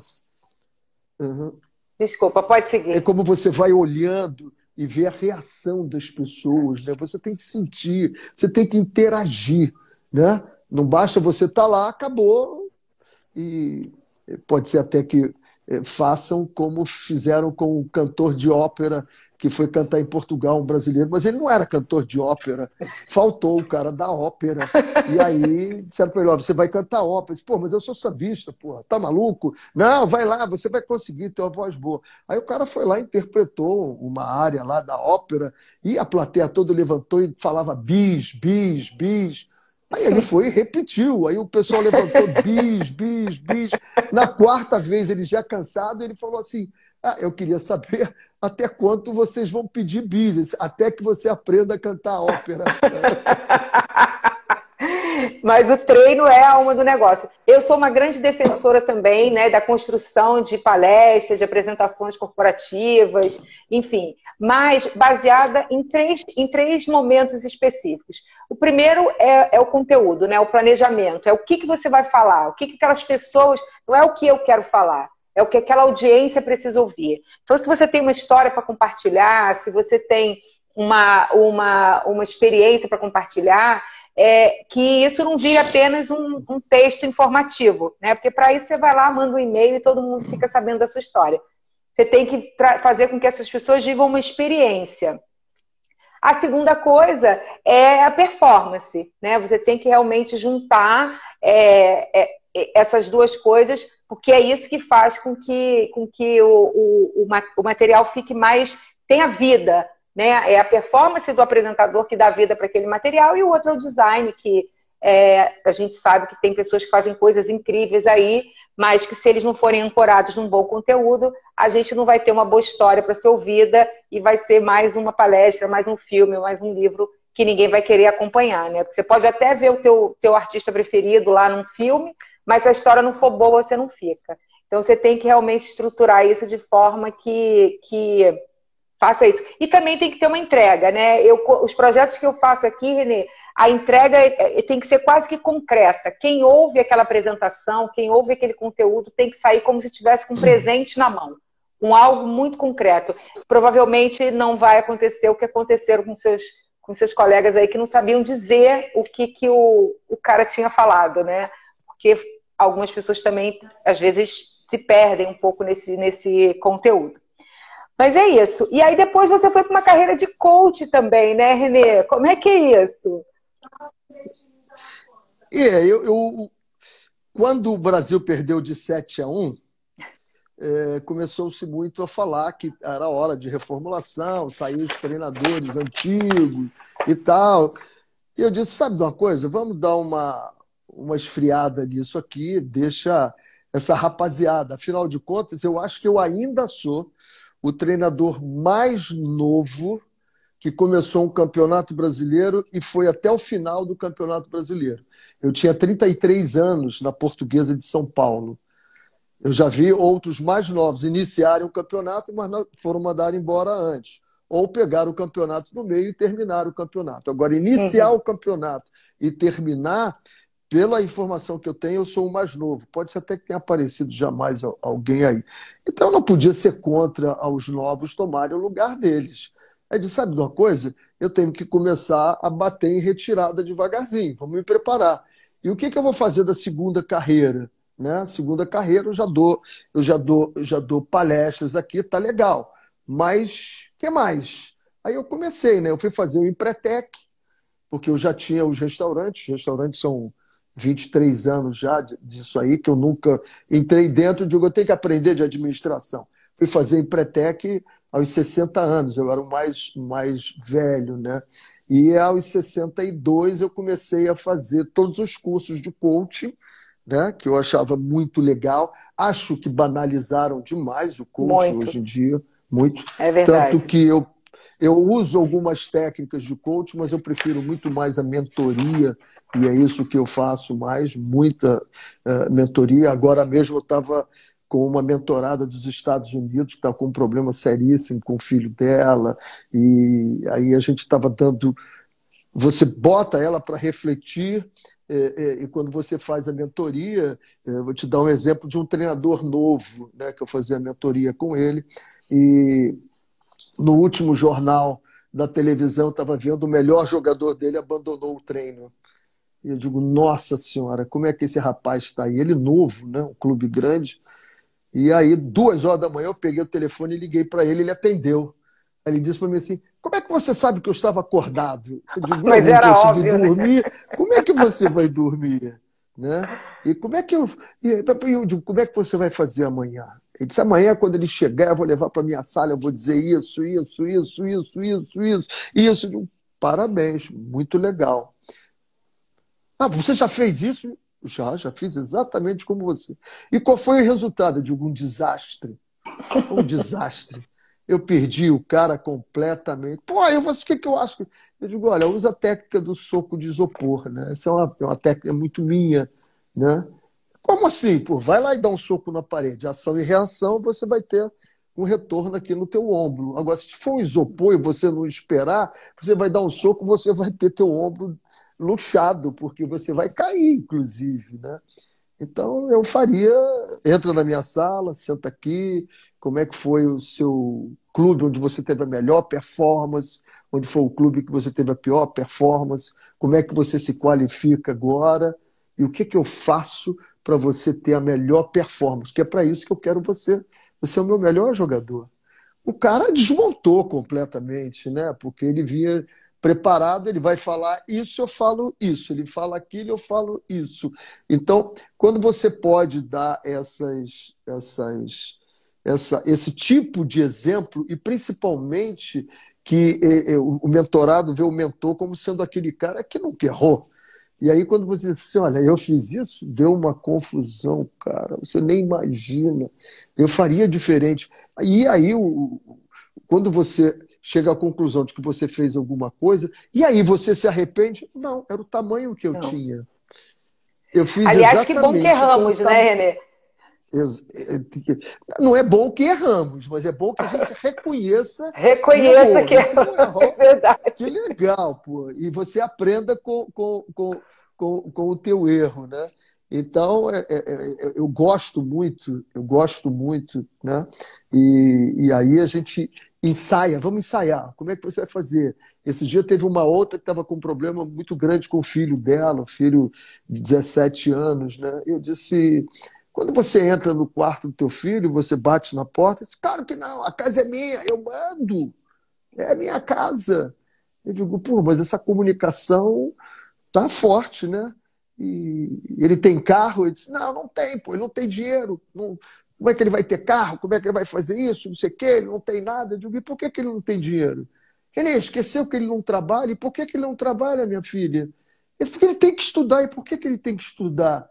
Uhum. Desculpa, pode É seguir. como você vai olhando e vê a reação das pessoas, né? Você tem que sentir, você tem que interagir, né? Não basta você estar lá, acabou, e pode ser até que façam como fizeram com o cantor de ópera que foi cantar em Portugal, um brasileiro, mas ele não era cantor de ópera, faltou o cara da ópera. E aí disseram para ele: ó, você vai cantar ópera. Eu disse, pô, mas eu sou sambista, pô, tá maluco? Não, vai lá, você vai conseguir ter uma voz boa. Aí o cara foi lá, interpretou uma área lá da ópera, e a plateia toda levantou e falava bis, bis, bis. Aí ele foi e repetiu. Aí o pessoal levantou bis, bis, bis. Na quarta vez, ele já cansado, ele falou assim: ah, eu queria saber até quanto vocês vão pedir bis, até que você aprenda a cantar ópera. Mas o treino é a alma do negócio. Eu sou uma grande defensora também, né, da construção de palestras, de apresentações corporativas, enfim, mas baseada em três momentos específicos. O primeiro é o conteúdo, né, o planejamento, é o que você vai falar, o que aquelas pessoas, não é o que eu quero falar, é o que aquela audiência precisa ouvir. Então, se você tem uma história para compartilhar, se você tem uma experiência para compartilhar, que isso não vire apenas um texto informativo, né? Porque para isso você vai lá, manda um e-mail e todo mundo fica sabendo da sua história. Você tem que fazer com que essas pessoas vivam uma experiência. A segunda coisa é a performance, né? Você tem que realmente juntar essas duas coisas, porque é isso que faz com que o material fique mais, tenha vida, né? É a performance do apresentador que dá vida para aquele material, e o outro é o design, que a gente sabe que tem pessoas que fazem coisas incríveis aí, mas que se eles não forem ancorados num bom conteúdo, a gente não vai ter uma boa história para ser ouvida e vai ser mais uma palestra, mais um filme, mais um livro que ninguém vai querer acompanhar, né? Porque você pode até ver o teu artista preferido lá num filme, mas se a história não for boa, você não fica. Então você tem que realmente estruturar isso de forma que faça isso. E também tem que ter uma entrega, né? Os projetos que eu faço aqui, Renê, a entrega tem que ser quase que concreta. Quem ouve aquela apresentação, quem ouve aquele conteúdo, tem que sair como se tivesse com um presente na mão, com algo muito concreto. Provavelmente não vai acontecer o que aconteceu com seus colegas aí que não sabiam dizer o que o cara tinha falado, né? Porque algumas pessoas também, às vezes, se perdem um pouco nesse conteúdo. Mas é isso. E aí depois você foi para uma carreira de coach também, né, Renê? Como é que é isso? Quando o Brasil perdeu de 7-1, começou-se muito a falar que era hora de reformulação, saíram os treinadores antigos e tal. E eu disse, sabe de uma coisa? Vamos dar uma esfriada nisso aqui, deixa essa rapaziada. Afinal de contas, eu acho que eu ainda sou o treinador mais novo que começou um campeonato brasileiro e foi até o final do campeonato brasileiro. Eu tinha 33 anos na Portuguesa de São Paulo. Eu já vi outros mais novos iniciarem o campeonato, mas não foram mandados embora antes. Ou pegaram o campeonato no meio e terminaram o campeonato. Agora, iniciar o campeonato e terminar, pela informação que eu tenho, eu sou o mais novo. Pode ser até que tenha aparecido jamais alguém aí. Então, eu não podia ser contra os novos tomarem o lugar deles. Aí disse, sabe de uma coisa? Eu tenho que começar a bater em retirada devagarzinho. Vamos me preparar. E o que eu vou fazer da segunda carreira? Né? Segunda carreira eu já dou palestras aqui, tá legal. Mas o que mais? Aí eu comecei, né? Eu fui fazer o Empretec, porque eu já tinha os restaurantes. Os restaurantes são 23 anos já disso aí, que eu nunca entrei dentro e digo, eu tenho que aprender de administração. Fui fazer Empretec aos 60 anos, eu era o mais velho, né? E aos 62 eu comecei a fazer todos os cursos de coaching, né? Que eu achava muito legal. Acho que banalizaram demais o coaching Muito. hoje em dia, muito. É verdade. Tanto que eu uso algumas técnicas de coaching, mas eu prefiro muito mais a mentoria, e é isso que eu faço mais, muita mentoria. Agora mesmo eu estava com uma mentorada dos Estados Unidos, que está com um problema seríssimo com o filho dela, e aí a gente estava dando. Você bota ela para refletir, e quando você faz a mentoria, eu vou te dar um exemplo de um treinador novo, né, que eu fazia a mentoria com ele, e no último jornal da televisão eu estava vendo o melhor jogador dele abandonou o treino. E eu digo, nossa senhora, como é que esse rapaz está aí? Ele novo, né, um clube grande. E aí, 2 horas da manhã, eu peguei o telefone e liguei para ele, ele atendeu. Aí ele disse para mim assim, como é que você sabe que eu estava acordado? Eu digo, eu Mas não era consegui óbvio, né? dormir. Como é que você vai dormir? Né? E como é que eu digo, como é que você vai fazer amanhã? Ele disse, amanhã, quando ele chegar, eu vou levar para minha sala, eu vou dizer isso, isso, isso, isso, isso, isso, isso. Eu digo, parabéns, muito legal. Ah, você já fez isso? Já fiz exatamente como você. E qual foi o resultado? Eu digo, um desastre. Um desastre. Eu perdi o cara completamente. Pô, o que eu acho? Eu digo, olha, usa a técnica do soco de isopor, né? Essa é uma técnica muito minha, né? Como assim? Pô, vai lá e dá um soco na parede. Ação e reação, você vai ter um retorno aqui no teu ombro. Agora, se for um isopor e você não esperar, você vai dar um soco, você vai ter teu ombro luxado, porque você vai cair, inclusive, né? Então, eu faria, entra na minha sala, senta aqui, como é que foi o seu clube onde você teve a melhor performance, onde foi o clube que você teve a pior performance, como é que você se qualifica agora e o que eu faço para você ter a melhor performance, que é para isso que eu quero você. Você é o meu melhor jogador. o cara desmontou completamente, né? Porque ele vinha preparado, ele vai falar isso, eu falo isso, ele fala aquilo, eu falo isso. Então, quando você pode dar esse tipo de exemplo, e principalmente que o mentorado vê o mentor como sendo aquele cara que nunca errou. E aí, quando você diz assim, olha, eu fiz isso, deu uma confusão, cara, você nem imagina, eu faria diferente. E aí, quando você chega à conclusão de que você fez alguma coisa, e aí você se arrepende? Não, era o tamanho que eu Não. tinha. Eu fiz Aliás, que bom que exatamente com o erramos, né, tamanho. Renê? Não é bom que erramos, mas é bom que a gente reconheça que Reconheça que errou. E se errou, não é errou, verdade. que legal, pô. E você aprenda com o teu erro, né? Então, eu gosto muito, né? E aí a gente ensaia, vamos ensaiar. Como é que você vai fazer? Esse dia teve uma outra que estava com um problema muito grande com o filho dela, um filho de 17 anos, né? Eu disse, quando você entra no quarto do teu filho, você bate na porta, diz, claro que não, a casa é minha, eu mando, é a minha casa. Eu digo, pô, mas essa comunicação tá forte, né? E ele tem carro? Ele disse, não, não tem, pô, ele não tem dinheiro. Como é que ele vai ter carro? Como é que ele vai fazer isso? Não sei o quê, ele não tem nada. Eu digo, e por que ele não tem dinheiro? Ele esqueceu que ele não trabalha. E por que ele não trabalha, minha filha? Ele disse, porque ele tem que estudar. E por que ele tem que estudar?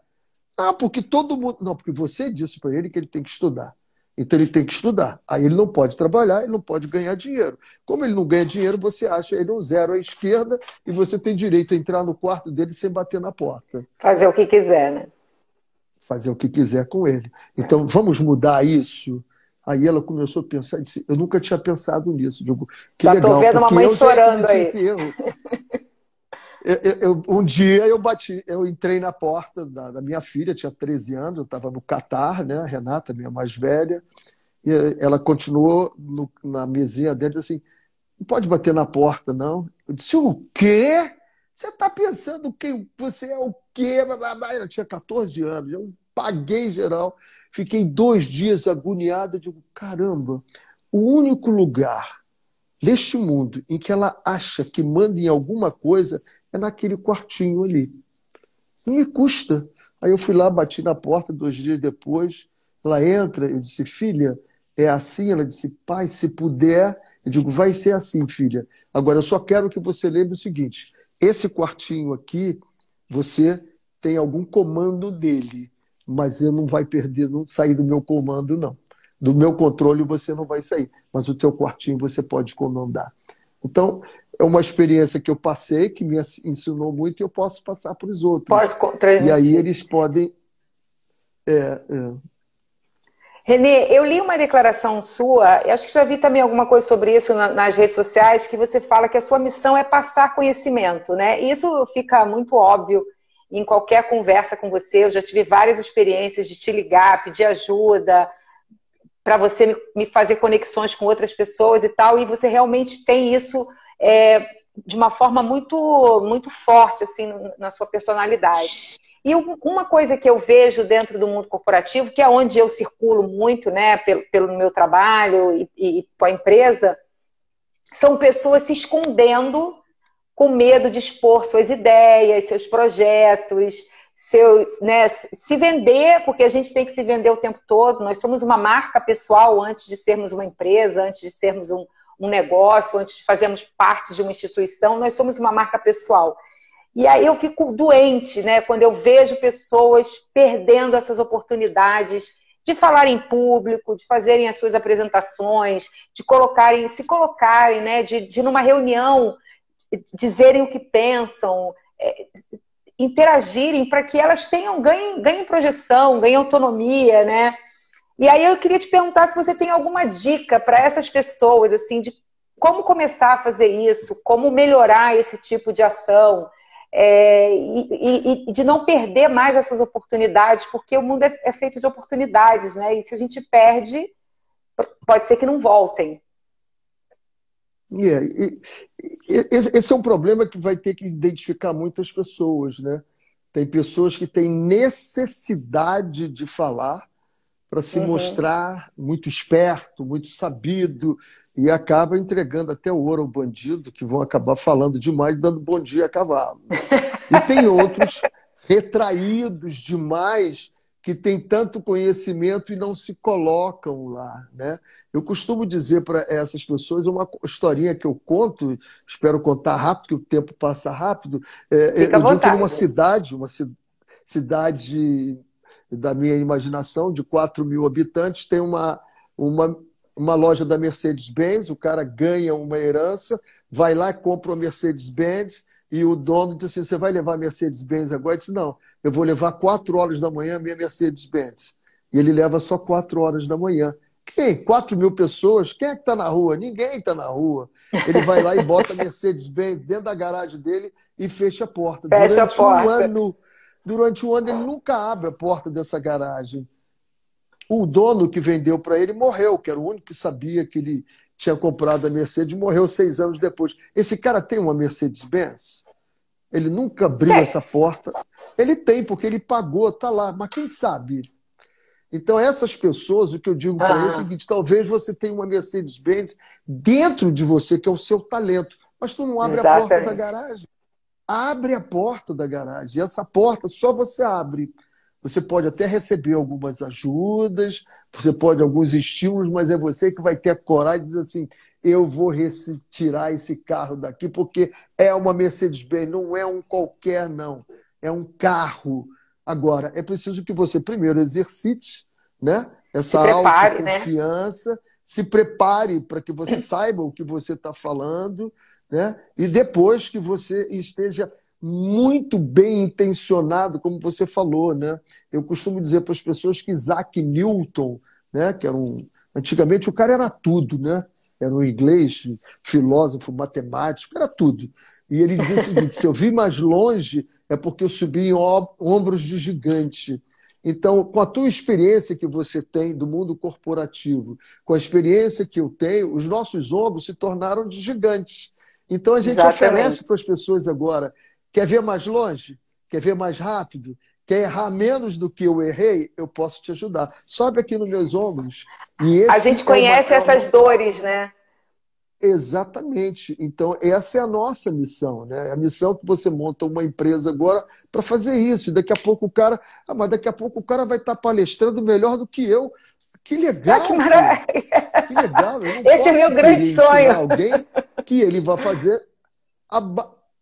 Ah, porque todo mundo. Não, porque você disse para ele que ele tem que estudar. Então ele tem que estudar. Aí ele não pode trabalhar, ele não pode ganhar dinheiro. Como ele não ganha dinheiro, você acha ele um zero à esquerda e você tem direito a entrar no quarto dele sem bater na porta. Fazer o que quiser, né? Fazer o que quiser com ele. Então vamos mudar isso. Aí ela começou a pensar, disse, eu nunca tinha pensado nisso. Digo, que Já tô legal, vendo porque mamãe eu já chorando cometi aí. esse erro. Um dia eu entrei na porta da minha filha, tinha 13 anos, eu estava no Catar, né? A Renata, minha mais velha, e ela continuou na mesinha dela, assim, não pode bater na porta, não. Eu disse, o quê? Você está pensando que você é o quê? Ela tinha 14 anos, eu paguei geral, fiquei 2 dias agoniado, eu digo, caramba, o único lugar deste mundo em que ela acha que manda em alguma coisa é naquele quartinho ali. Não me custa. Aí eu fui lá, bati na porta 2 dias depois. Ela entra, eu disse, filha, é assim? Ela disse, pai, se puder. Eu digo, vai ser assim, filha. Agora, eu só quero que você lembre o seguinte: esse quartinho aqui, você tem algum comando dele, mas eu não vai perder, não sair do meu comando, não. Do meu controle você não vai sair, mas o teu quartinho você pode comandar. Então, é uma experiência que eu passei, que me ensinou muito e eu posso passar para os outros. Pode E aí transmitir. eles podem. Renê, eu li uma declaração sua, eu acho que já vi também alguma coisa sobre isso nas redes sociais, que você fala que a sua missão é passar conhecimento, né? E isso fica muito óbvio em qualquer conversa com você. Eu já tive várias experiências de te ligar, pedir ajuda, para você me fazer conexões com outras pessoas e tal, e você realmente tem isso de uma forma muito, muito forte assim, na sua personalidade. E uma coisa que eu vejo dentro do mundo corporativo, que é onde eu circulo muito, né, pelo meu trabalho e com a empresa, são pessoas se escondendo com medo de expor suas ideias, seus projetos, né, se vender, porque a gente tem que se vender o tempo todo. Nós somos uma marca pessoal antes de sermos uma empresa, antes de sermos um negócio, antes de fazermos parte de uma instituição, nós somos uma marca pessoal. E aí eu fico doente, né, quando eu vejo pessoas perdendo essas oportunidades de falar em público, de fazerem as suas apresentações, de se colocarem, né, de numa reunião dizerem o que pensam, interagirem para que elas ganhem projeção, ganhem autonomia, né? E aí eu queria te perguntar se você tem alguma dica para essas pessoas, assim, de como começar a fazer isso, como melhorar esse tipo de ação, e de não perder mais essas oportunidades, porque o mundo é feito de oportunidades, né? E se a gente perde, pode ser que não voltem. Esse é um problema que vai ter que identificar muitas pessoas, né? Tem pessoas que têm necessidade de falar para se mostrar muito esperto, muito sabido, e acaba entregando até o ouro ao bandido, que vão acabar falando demais, dando bom dia a cavalo, né? E tem outros retraídos demais que têm tanto conhecimento e não se colocam lá, né? Eu costumo dizer para essas pessoas uma historinha que eu conto, espero contar rápido, que o tempo passa rápido. Fica à Eu digo que numa vontade. cidade, cidade da minha imaginação, de 4.000 habitantes, tem uma, uma loja da Mercedes-Benz, o cara ganha uma herança, vai lá e compra uma Mercedes-Benz, e o dono diz assim, você vai levar a Mercedes-Benz agora? Eu disse, não, eu vou levar 4 horas da manhã a minha Mercedes-Benz. E ele leva só 4 horas da manhã. Quem? 4.000 pessoas? Quem é que está na rua? Ninguém está na rua. Ele vai lá e bota a Mercedes-Benz dentro da garagem dele e fecha a porta. Fecha a porta. Durante um ano ele nunca abre a porta dessa garagem. O dono que vendeu para ele morreu, que era o único que sabia que ele tinha comprado a Mercedes, morreu 6 anos depois. Esse cara tem uma Mercedes-Benz? Ele nunca abriu essa porta. Ele tem, porque ele pagou, tá lá. Mas quem sabe? Então, essas pessoas, o que eu digo para eles é o seguinte: talvez você tenha uma Mercedes-Benz dentro de você, que é o seu talento, mas tu não abre a porta da garagem. Abre a porta da garagem. E essa porta só você abre. Você pode até receber algumas ajudas, você pode alguns estímulos, mas é você que vai ter a coragem de dizer assim: eu vou tirar esse carro daqui, porque é uma Mercedes-Benz, não é um qualquer, não. É um carro. Agora, é preciso que você primeiro exercite, né, essa autoconfiança, né? Se prepare para que você saiba o que você está falando, né? E depois que você esteja muito bem intencionado, como você falou, né? Eu costumo dizer para as pessoas que Isaac Newton, né, que era antigamente o cara era tudo, né? Era um inglês, filósofo, matemático, era tudo. E ele dizia o seguinte: se eu vi mais longe, é porque eu subi em ombros de gigante. Então, com a tua experiência que você tem do mundo corporativo, com a experiência que eu tenho, os nossos ombros se tornaram de gigantes. Então, a gente oferece para as pessoas agora: quer ver mais longe? Quer ver mais rápido? Quer errar menos do que eu errei? Eu posso te ajudar. Sobe aqui nos meus ombros. E a gente conhece essas dores, né? Exatamente. Então, essa é a nossa missão, né? A missão que você monta uma empresa agora para fazer isso. E daqui a pouco o cara. Mas daqui a pouco o cara vai estar palestrando melhor do que eu. Que legal! Que maravilha! Que legal! Esse é meu grande sonho. Alguém que ele vai fazer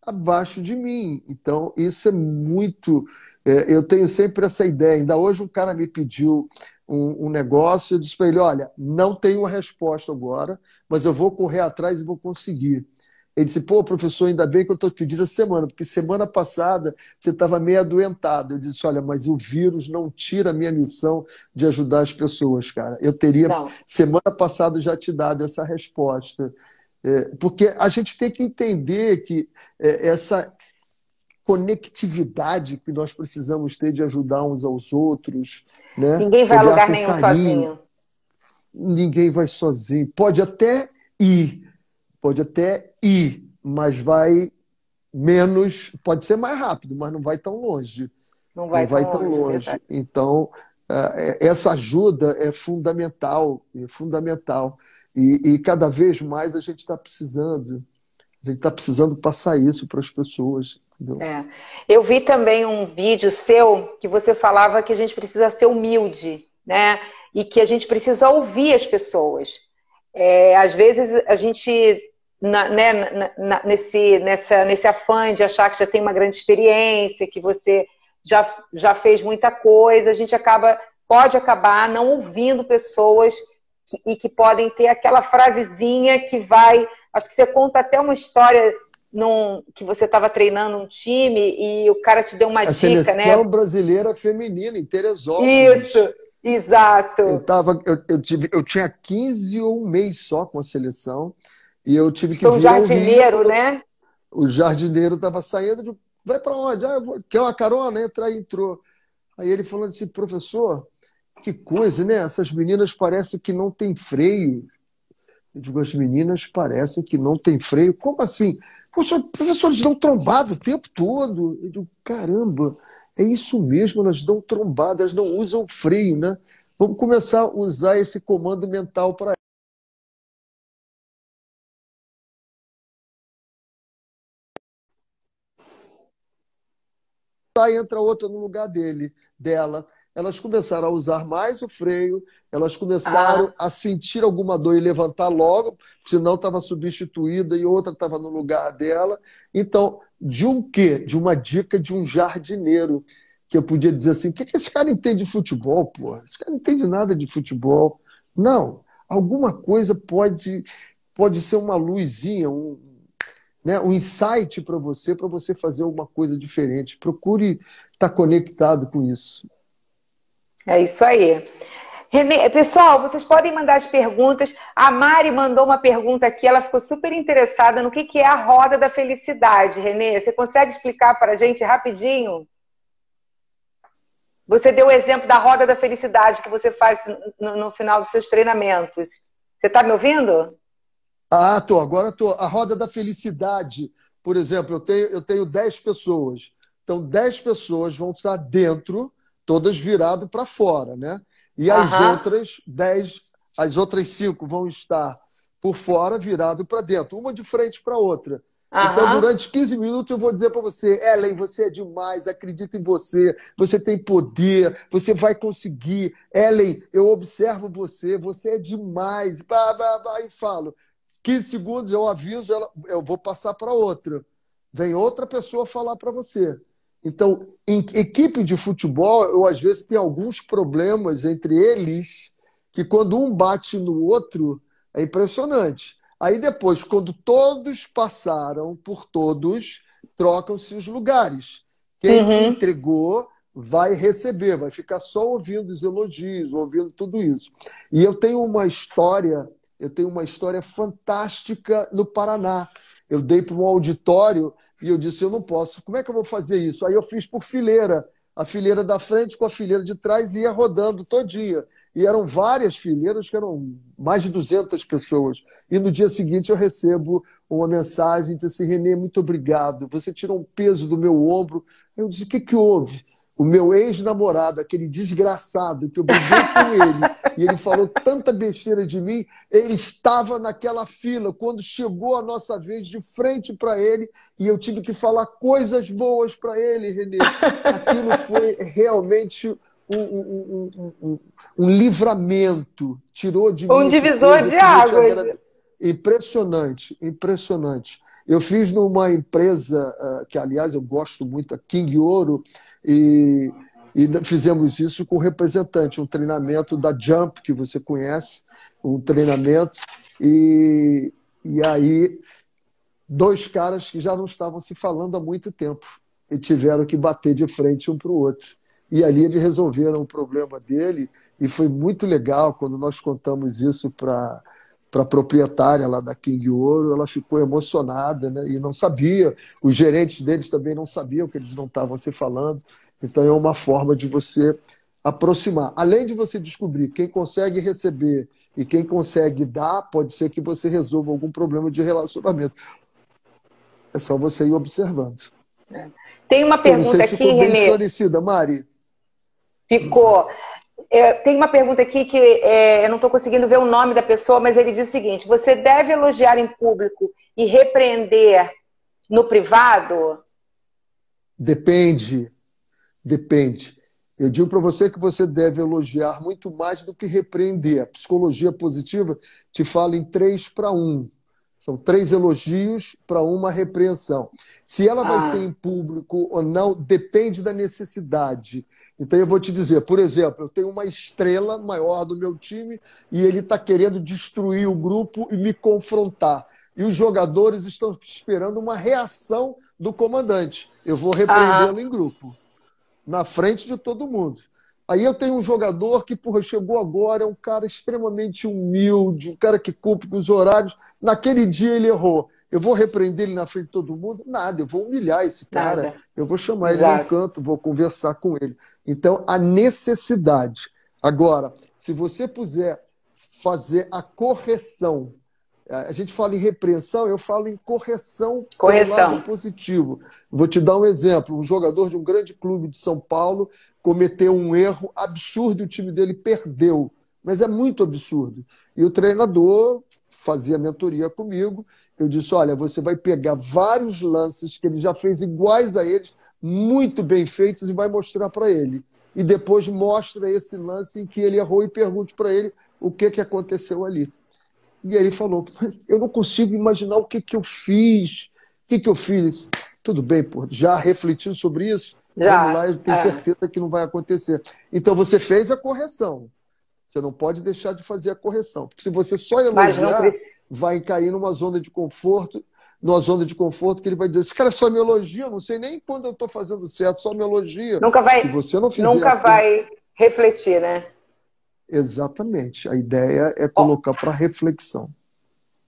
abaixo de mim. Então, isso é muito. Eu tenho sempre essa ideia. Ainda hoje um cara me pediu um negócio, eu disse para ele: olha, não tenho uma resposta agora, mas eu vou correr atrás e vou conseguir. Ele disse: pô, professor, ainda bem que eu estou te pedindo essa semana, porque semana passada você estava meio adoentado. Eu disse: olha, mas o vírus não tira a minha missão de ajudar as pessoas, cara. Eu teria, semana passada, já te dado essa resposta. Porque a gente tem que entender que essa conectividade que nós precisamos ter de ajudar uns aos outros, né? Ninguém vai a lugar nenhum sozinho. Ninguém vai sozinho. Pode até ir, mas vai menos, pode ser mais rápido, mas não vai tão longe. Não vai tão longe. Então, essa ajuda é fundamental, E cada vez mais a gente está precisando. A gente está precisando passar isso para as pessoas. Eu vi também um vídeo seu que você falava que a gente precisa ser humilde, né? E que a gente precisa ouvir as pessoas. Às vezes a gente, nesse afã de achar que já tem uma grande experiência, que você já fez muita coisa, a gente pode acabar não ouvindo pessoas e que podem ter aquela frasezinha que vai... Acho que você conta até uma história que você estava treinando um time e o cara te deu uma dica, né? A seleção brasileira feminina em Teresópolis. Isso, exato. Eu tinha 15 ou um mês só com a seleção e eu tive que vir um jardineiro, né? O jardineiro estava saindo, vai para onde? Quer uma carona? Entra aí, entrou. Aí ele falando assim: professor, que coisa, né? Essas meninas parecem que não têm freio. Eu digo: as meninas parecem que não têm freio. Como assim? Professor, eles dão trombada o tempo todo. Eu digo: caramba, é isso mesmo, elas dão trombada, elas não usam freio, né? Vamos começar a usar esse comando mental para entra outra no lugar dela. Elas começaram a usar mais o freio, elas começaram Ah, a sentir alguma dor e levantar logo, senão estava substituída e outra estava no lugar dela. Então, de um quê? De uma dica de um jardineiro, que eu podia dizer assim: o que esse cara entende de futebol, porra? Esse cara não entende nada de futebol. Não, alguma coisa pode ser uma luzinha, né, um insight para você fazer alguma coisa diferente. Procure estar conectado com isso. é isso aí. Renê, pessoal, vocês podem mandar as perguntas. A Mari mandou uma pergunta aqui, ela ficou super interessada no que é a roda da felicidade. Renê, você consegue explicar para a gente rapidinho? Você deu o exemplo da roda da felicidade que você faz no final dos seus treinamentos. Você está me ouvindo? Ah, agora tô. A roda da felicidade, por exemplo, eu tenho 10 pessoas. Então, 10 pessoas vão estar dentro, todas virado para fora, né? E as Aham, outras 10, as outras 5 vão estar por fora, virado para dentro, uma de frente para a outra. Então, aham. durante 15 minutos, eu vou dizer para você: Ellen, você é demais, acredito em você, você tem poder, você vai conseguir. Ellen, eu observo você, você é demais. Bah, bah, bah, e falo. 15 segundos, eu aviso, eu vou passar para outra. Vem outra pessoa falar para você. Então, em equipe de futebol, eu às vezes tenho alguns problemas entre eles, que quando um bate no outro, é impressionante. Aí depois, quando todos passaram por todos, trocam-se os lugares. Quem Uhum. entregou vai receber, vai ficar só ouvindo os elogios, ouvindo tudo isso. E eu tenho uma história fantástica no Paraná. Eu dei para um auditório e eu disse: eu não posso, como é que eu vou fazer isso? Aí eu fiz por fileira, a fileira da frente com a fileira de trás e ia rodando todinha. E eram várias fileiras, que eram mais de 200 pessoas. E no dia seguinte eu recebo uma mensagem, disse assim: Renê, muito obrigado, você tirou um peso do meu ombro. Eu disse: o que houve? O meu ex-namorado, aquele desgraçado, que eu briguei com ele, e ele falou tanta besteira de mim, ele estava naquela fila. Quando chegou a nossa vez, de frente para ele, e eu tive que falar coisas boas para ele, Renê. Aquilo foi realmente um livramento, tirou de mim Um esse divisor peso. Eu de queria te águas. agradecer. Impressionante, impressionante. Eu fiz numa empresa que, aliás, eu gosto muito, a King Ouro, e, e fizemos isso com o representante, um treinamento da Jump, que você conhece, um treinamento, e, e aí 2 caras que já não estavam se falando há muito tempo e tiveram que bater de frente um para o outro. E ali eles resolveram o problema dele e foi muito legal quando nós contamos isso para a proprietária lá da King Ouro. Ela ficou emocionada, né? E não sabia, os gerentes deles também não sabiam que eles não estavam se falando. Então é uma forma de você aproximar. Além de você descobrir quem consegue receber e quem consegue dar, pode ser que você resolva algum problema de relacionamento. É só você ir observando. Tem uma Eu não sei pergunta se ficou aqui, bem Renê. esclarecida, Mari. Ficou. Tem uma pergunta aqui que eu não estou conseguindo ver o nome da pessoa, mas ele diz o seguinte: você deve elogiar em público e repreender no privado? Depende, depende. Eu digo para você que você deve elogiar muito mais do que repreender. A psicologia positiva te fala em 3 para 1. São 3 elogios para uma repreensão. Se ela vai ser Ah, em público ou não, depende da necessidade. Então, eu vou te dizer, por exemplo, eu tenho uma estrela maior do meu time e ele está querendo destruir o grupo e me confrontar. E os jogadores estão esperando uma reação do comandante. Eu vou aham, repreendê-lo em grupo, na frente de todo mundo. Aí eu tenho um jogador que, porra, chegou agora, é um cara extremamente humilde, um cara que cumpre com os horários. Naquele dia ele errou. Eu vou repreender ele na frente de todo mundo? Nada, eu vou humilhar esse cara, nada. eu vou chamar ele num Exato. canto, vou conversar com ele. Então, a necessidade. Agora, se você puser fazer a correção A gente fala em repreensão, eu falo em correção pelo Correção. lado positivo. Vou te dar um exemplo. Um jogador de um grande clube de São Paulo cometeu um erro absurdo e o time dele perdeu. Mas é muito absurdo. E o treinador fazia mentoria comigo. Eu disse, olha, você vai pegar vários lances que ele já fez iguais a eles, muito bem feitos, e vai mostrar para ele. E depois mostra esse lance em que ele errou e pergunte para ele o que aconteceu ali. E aí ele falou, eu não consigo imaginar o que eu fiz. O que eu fiz? Tudo bem, pô, já refletiu sobre isso? Vamos lá, eu tenho certeza que não vai acontecer. Então você fez a correção. Você não pode deixar de fazer a correção. Porque se você só elogiar, vai cair numa zona de conforto, que ele vai dizer, esse cara só me elogia, eu não sei nem quando eu estou fazendo certo, só me elogia. Se você não fizer vai refletir, né? Exatamente. A ideia é colocar para reflexão.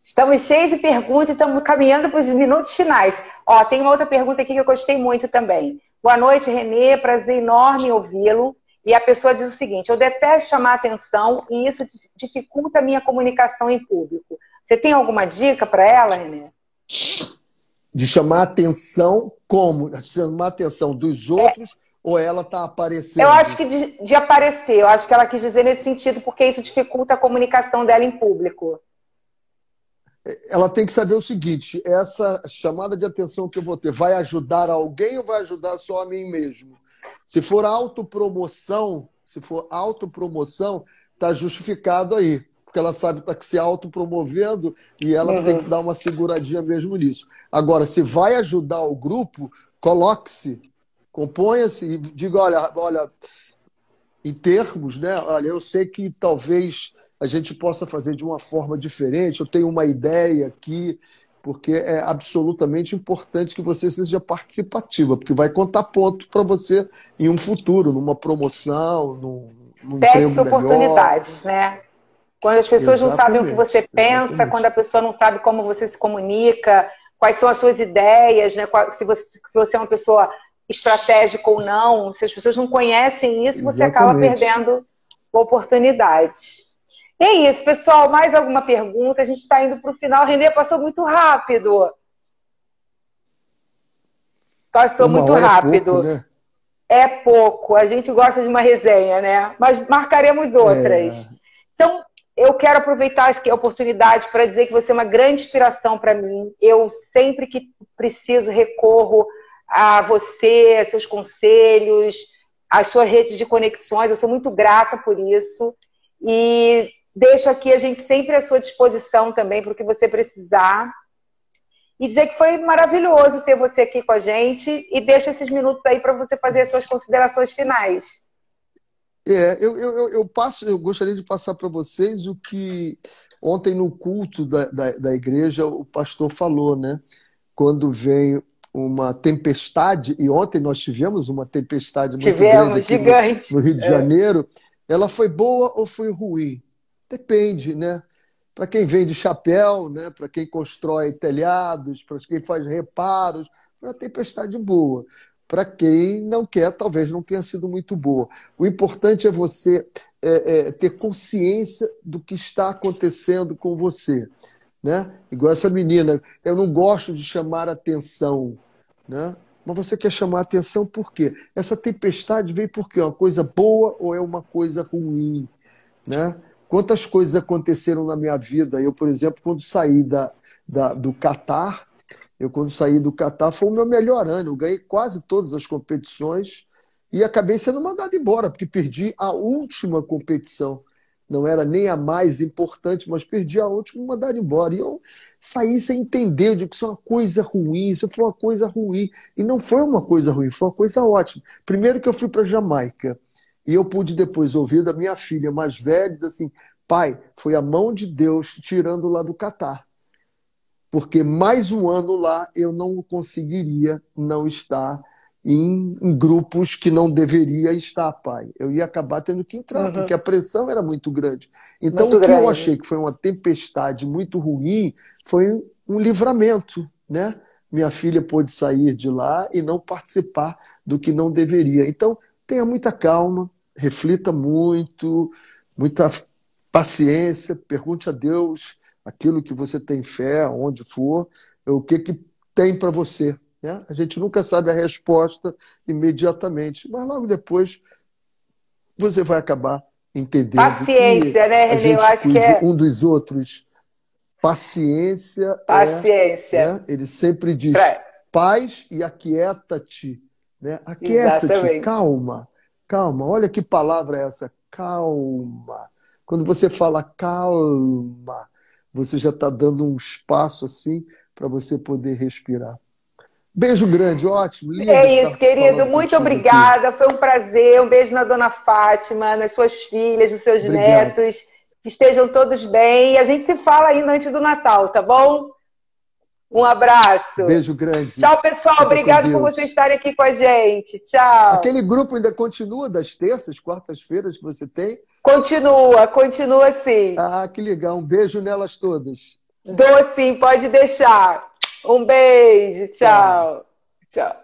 Estamos cheios de perguntas e estamos caminhando para os minutos finais. Tem uma outra pergunta aqui que eu gostei muito também. Boa noite, Renê. Prazer enorme ouvi-lo. E a pessoa diz o seguinte, eu detesto chamar atenção e isso dificulta a minha comunicação em público. Você tem alguma dica para ela, Renê? De chamar atenção como? De chamar atenção dos outros ou ela está aparecendo? Eu acho que de aparecer. Eu acho que ela quis dizer nesse sentido, porque isso dificulta a comunicação dela em público. Ela tem que saber o seguinte, essa chamada de atenção que eu vou ter vai ajudar alguém ou vai ajudar só a mim mesmo? Se for autopromoção, está justificado aí, porque ela sabe que está se autopromovendo e ela tem que dar uma seguradinha mesmo nisso. Agora, se vai ajudar o grupo, coloque-se, componha-se e diga, olha, em termos, né? Olha, eu sei que talvez a gente possa fazer de uma forma diferente, eu tenho uma ideia aqui, porque é absolutamente importante que você seja participativa, porque vai contar ponto para você em um futuro, numa promoção, num emprego melhor. Oportunidades, né? Quando as pessoas não sabem o que você pensa, quando a pessoa não sabe como você se comunica, quais são as suas ideias, né? Se você é uma pessoa estratégica ou não, se as pessoas não conhecem isso, você acaba perdendo oportunidades. E é isso, pessoal. Mais alguma pergunta? A gente está indo para o final. Renê, passou muito rápido. Passou muito rápido. Pouco, né? É pouco. A gente gosta de uma resenha, né? Mas marcaremos outras. Então, eu quero aproveitar a oportunidade para dizer que você é uma grande inspiração para mim. Eu, sempre que preciso, recorro a você, a seus conselhos, às suas redes de conexões. Eu sou muito grata por isso. E deixo aqui a gente sempre à sua disposição também para o que você precisar. E dizer que foi maravilhoso ter você aqui com a gente. E deixo esses minutos aí para você fazer as suas considerações finais. Eu gostaria de passar para vocês o que ontem no culto da igreja o pastor falou, né? Quando vem uma tempestade, e ontem nós tivemos uma tempestade muito grande aqui no Rio de Janeiro, ela foi boa ou foi ruim? Depende, né? Para quem vende chapéu, né? Para quem constrói telhados, para quem faz reparos, foi uma tempestade boa. Para quem não quer, talvez não tenha sido muito boa. O importante é você ter consciência do que está acontecendo com você, né? Igual essa menina, eu não gosto de chamar atenção, né? Mas você quer chamar atenção por quê? Essa tempestade veio por quê? É uma coisa boa ou é uma coisa ruim, né? Quantas coisas aconteceram na minha vida? Eu, por exemplo, quando saí do Catar, foi o meu melhor ano. Eu ganhei quase todas as competições e acabei sendo mandado embora, porque perdi a última competição. Não era nem a mais importante, mas perdi a última e mandaram embora. E eu saí sem entender, eu digo que isso é uma coisa ruim, isso foi uma coisa ruim. E não foi uma coisa ruim, foi uma coisa ótima. Primeiro que eu fui para Jamaica, e eu pude depois ouvir da minha filha mais velha, dizer assim, pai, foi a mão de Deus tirando lá do Catar. Porque mais um ano lá eu não conseguiria não estar em grupos que não deveria estar, pai. Eu ia acabar tendo que entrar, porque a pressão era muito grande. Então, o que eu achei que foi uma tempestade muito ruim foi um livramento, né? Minha filha pôde sair de lá e não participar do que não deveria. Então, tenha muita calma, reflita muito, muita paciência, pergunte a Deus aquilo que você tem fé, onde for, o que que tem para você, né? A gente nunca sabe a resposta imediatamente, mas logo depois você vai acabar entendendo que Paciência, né, a Renê? Eu gente acho que cuide é um dos outros. Paciência é, paciência. né? Ele sempre diz, Pra... paz e aquieta-te, né? Aquieta-te, Exatamente. calma, calma. Olha que palavra é essa, calma. Quando você fala calma, você já está dando um espaço assim para você poder respirar. Beijo grande, ótimo, lindo É isso, estar querido. falando Muito contigo aqui. obrigada. Foi um prazer. Um beijo na dona Fátima, nas suas filhas, nos seus Obrigado. netos. Que estejam todos bem. E a gente se fala ainda antes do Natal, tá bom? Um abraço. Beijo grande. Tchau, pessoal. Fica com Obrigado por vocês Deus. estarem aqui com a gente. Tchau. Aquele grupo ainda continua das terças, quartas-feiras que você tem? Continua, continua sim. Ah, que legal. Um beijo nelas todas. Dou sim, pode deixar. Um beijo. Tchau. Tchau. Tchau.